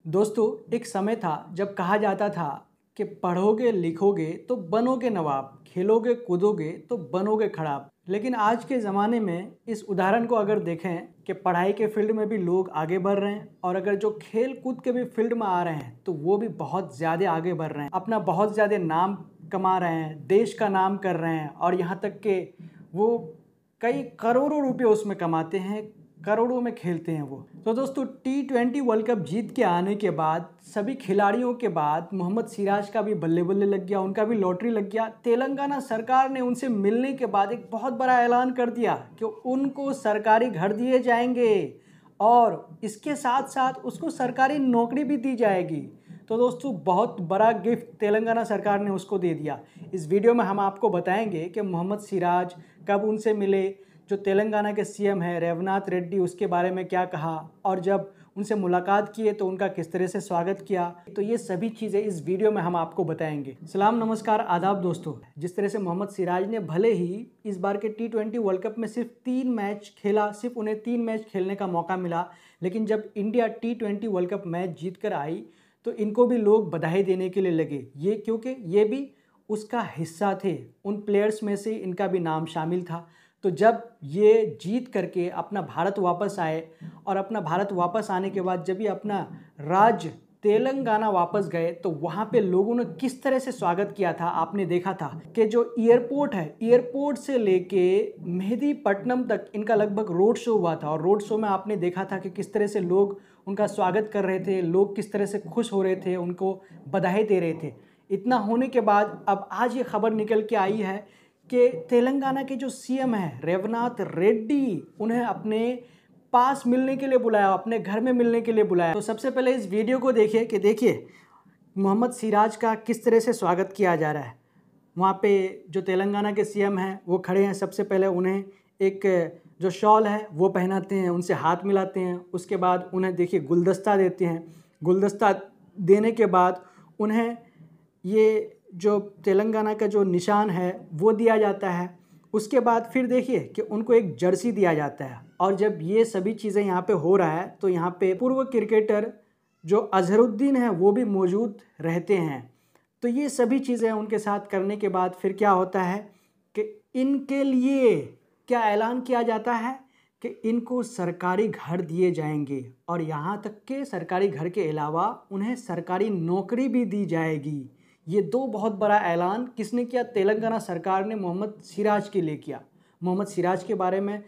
दोस्तों, एक समय था जब कहा जाता था कि पढ़ोगे लिखोगे तो बनोगे नवाब, खेलोगे कूदोगे तो बनोगे खराब। लेकिन आज के ज़माने में इस उदाहरण को अगर देखें कि पढ़ाई के फील्ड में भी लोग आगे बढ़ रहे हैं और अगर जो खेल कूद के भी फील्ड में आ रहे हैं तो वो भी बहुत ज़्यादा आगे बढ़ रहे हैं, अपना बहुत ज़्यादा नाम कमा रहे हैं, देश का नाम कर रहे हैं और यहाँ तक कि वो कई करोड़ों रुपए उसमें कमाते हैं, करोड़ों में खेलते हैं वो। तो दोस्तों, T20 वर्ल्ड कप जीत के आने के बाद सभी खिलाड़ियों के बाद मोहम्मद सिराज का भी बल्ले बल्ले लग गया, उनका भी लॉटरी लग गया। तेलंगाना सरकार ने उनसे मिलने के बाद एक बहुत बड़ा ऐलान कर दिया कि उनको सरकारी घर दिए जाएंगे और इसके साथ साथ उसको सरकारी नौकरी भी दी जाएगी। तो दोस्तों, बहुत बड़ा गिफ्ट तेलंगाना सरकार ने उसको दे दिया। इस वीडियो में हम आपको बताएंगे कि मोहम्मद सिराज कब उनसे मिले, जो तेलंगाना के सीएम है रेवनाथ रेड्डी उसके बारे में क्या कहा और जब उनसे मुलाकात किए तो उनका किस तरह से स्वागत किया। तो ये सभी चीज़ें इस वीडियो में हम आपको बताएंगे। सलाम, नमस्कार, आदाब दोस्तों। जिस तरह से मोहम्मद सिराज ने भले ही इस बार के T20 वर्ल्ड कप में सिर्फ 3 मैच खेला, सिर्फ उन्हें 3 मैच खेलने का मौका मिला, लेकिन जब India T20 world cup match जीत कर आई तो इनको भी लोग बधाई देने के लिए लगे, ये क्योंकि ये भी उसका हिस्सा थे। उन प्लेयर्स में से इनका भी नाम शामिल था। तो जब ये जीत करके अपना भारत वापस आए और अपना भारत वापस आने के बाद जब ये अपना राज्य तेलंगाना वापस गए तो वहाँ पे लोगों ने किस तरह से स्वागत किया था, आपने देखा था कि जो एयरपोर्ट है, एयरपोर्ट से लेके मेहदीपट्टनम तक इनका लगभग रोड शो हुआ था और रोड शो में आपने देखा था कि किस तरह से लोग उनका स्वागत कर रहे थे, लोग किस तरह से खुश हो रहे थे, उनको बधाई दे रहे थे। इतना होने के बाद अब आज ये खबर निकल के आई है कि तेलंगाना के जो सीएम हैं रेवनाथ रेड्डी, उन्हें अपने पास मिलने के लिए बुलाया, अपने घर में मिलने के लिए बुलाया। तो सबसे पहले इस वीडियो को देखिए कि देखिए मोहम्मद सिराज का किस तरह से स्वागत किया जा रहा है। वहाँ पे जो तेलंगाना के सीएम हैं वो खड़े हैं। सबसे पहले उन्हें एक जो शॉल है वो पहनाते हैं, उनसे हाथ मिलाते हैं। उसके बाद उन्हें देखिए गुलदस्ता देते हैं। गुलदस्ता देने के बाद उन्हें ये जो तेलंगाना का जो निशान है वो दिया जाता है। उसके बाद फिर देखिए कि उनको एक जर्सी दिया जाता है। और जब ये सभी चीज़ें यहाँ पे हो रहा है तो यहाँ पे पूर्व क्रिकेटर जो अजहरुद्दीन है वो भी मौजूद रहते हैं। तो ये सभी चीज़ें उनके साथ करने के बाद फिर क्या होता है कि इनके लिए क्या ऐलान किया जाता है कि इनको सरकारी घर दिए जाएंगे और यहाँ तक के सरकारी घर के अलावा उन्हें सरकारी नौकरी भी दी जाएगी। ये दो बहुत बड़ा ऐलान किसने किया? तेलंगाना सरकार ने मोहम्मद सिराज के लिए किया। मोहम्मद सिराज के बारे में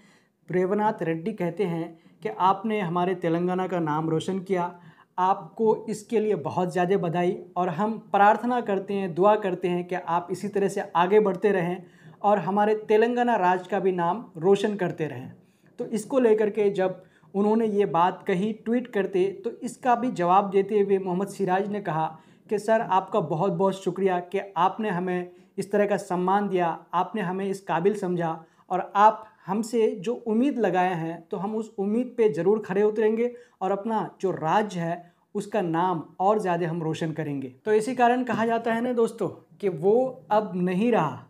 रेवनाथ रेड्डी कहते हैं कि आपने हमारे तेलंगाना का नाम रोशन किया, आपको इसके लिए बहुत ज़्यादा बधाई और हम प्रार्थना करते हैं, दुआ करते हैं कि आप इसी तरह से आगे बढ़ते रहें और हमारे तेलंगाना राज्य का भी नाम रोशन करते रहें। तो इसको लेकर के जब उन्होंने ये बात कही ट्वीट करते तो इसका भी जवाब देते हुए मोहम्मद सिराज ने कहा कि सर, आपका बहुत बहुत शुक्रिया कि आपने हमें इस तरह का सम्मान दिया, आपने हमें इस काबिल समझा और आप हमसे जो उम्मीद लगाए हैं तो हम उस उम्मीद पे ज़रूर खरे उतरेंगे और अपना जो राज्य है उसका नाम और ज़्यादा हम रोशन करेंगे। तो इसी कारण कहा जाता है ना दोस्तों कि वो अब नहीं रहा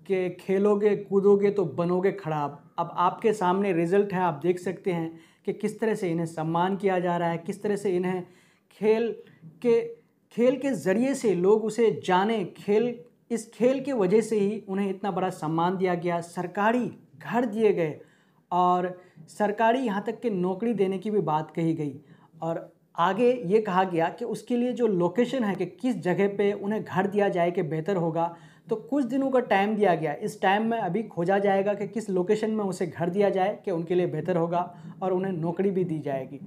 कि खेलोगे कूदोगे तो बनोगे खराब। अब आपके सामने रिजल्ट है, आप देख सकते हैं कि किस तरह से इन्हें सम्मान किया जा रहा है, किस तरह से इन्हें खेल के ज़रिए से लोग उसे जाने, इस खेल के वजह से ही उन्हें इतना बड़ा सम्मान दिया गया, सरकारी घर दिए गए और सरकारी यहाँ तक कि नौकरी देने की भी बात कही गई। और आगे ये कहा गया कि उसके लिए जो लोकेशन है कि किस जगह पे उन्हें घर दिया जाए कि बेहतर होगा, तो कुछ दिनों का टाइम दिया गया। इस टाइम में अभी खोजा जाएगा कि किस लोकेशन में उसे घर दिया जाए कि उनके लिए बेहतर होगा और उन्हें नौकरी भी दी जाएगी।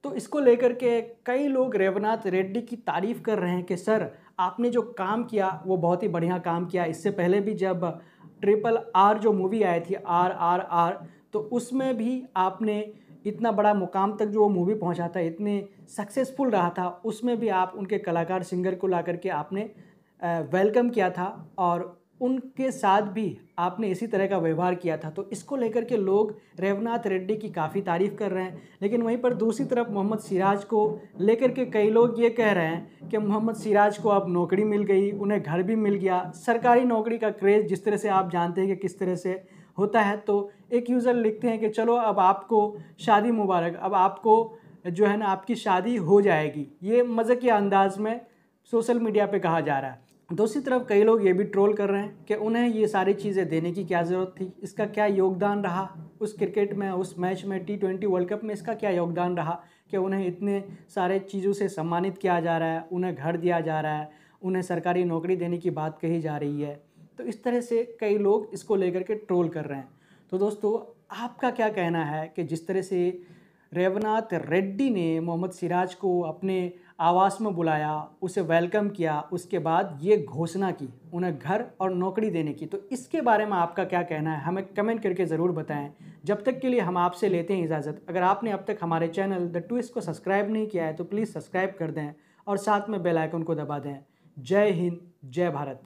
तो इसको लेकर के कई लोग रेवनाथ रेड्डी की तारीफ़ कर रहे हैं कि सर, आपने जो काम किया वो बहुत ही बढ़िया काम किया। इससे पहले भी जब RRR जो मूवी आई थी RRR, तो उसमें भी आपने इतना बड़ा मुकाम तक जो वो मूवी पहुंचा था, इतने सक्सेसफुल रहा था, उसमें भी आप उनके कलाकार सिंगर को ला करके आपने वेलकम किया था और उनके साथ भी आपने इसी तरह का व्यवहार किया था। तो इसको लेकर के लोग रेवनाथ रेड्डी की काफ़ी तारीफ़ कर रहे हैं। लेकिन वहीं पर दूसरी तरफ मोहम्मद सिराज को लेकर के कई लोग ये कह रहे हैं कि मोहम्मद सिराज को अब नौकरी मिल गई, उन्हें घर भी मिल गया। सरकारी नौकरी का क्रेज़ जिस तरह से आप जानते हैं कि किस तरह से होता है, तो एक यूज़र लिखते हैं कि चलो अब आपको शादी मुबारक, अब आपको जो है ना आपकी शादी हो जाएगी। ये मज़ाकिया अंदाज में सोशल मीडिया पे कहा जा रहा है। दूसरी तरफ कई लोग ये भी ट्रोल कर रहे हैं कि उन्हें ये सारी चीज़ें देने की क्या ज़रूरत थी, इसका क्या योगदान रहा उस क्रिकेट में, उस मैच में, T20 वर्ल्ड कप में इसका क्या योगदान रहा कि उन्हें इतने सारे चीज़ों से सम्मानित किया जा रहा है, उन्हें घर दिया जा रहा है, उन्हें सरकारी नौकरी देने की बात कही जा रही है। तो इस तरह से कई लोग इसको लेकर के ट्रोल कर रहे हैं। तो दोस्तों, आपका क्या कहना है कि जिस तरह से रेवनाथ रेड्डी ने मोहम्मद सिराज को अपने आवास में बुलाया, उसे वेलकम किया, उसके बाद ये घोषणा की उन्हें घर और नौकरी देने की, तो इसके बारे में आपका क्या कहना है हमें कमेंट करके ज़रूर बताएं। जब तक के लिए हम आपसे लेते हैं इजाज़त। अगर आपने अब तक हमारे चैनल द ट्विस्ट को सब्सक्राइब नहीं किया है तो प्लीज़ सब्सक्राइब कर दें और साथ में बेल आइकन को दबा दें। जय हिंद, जय भारत।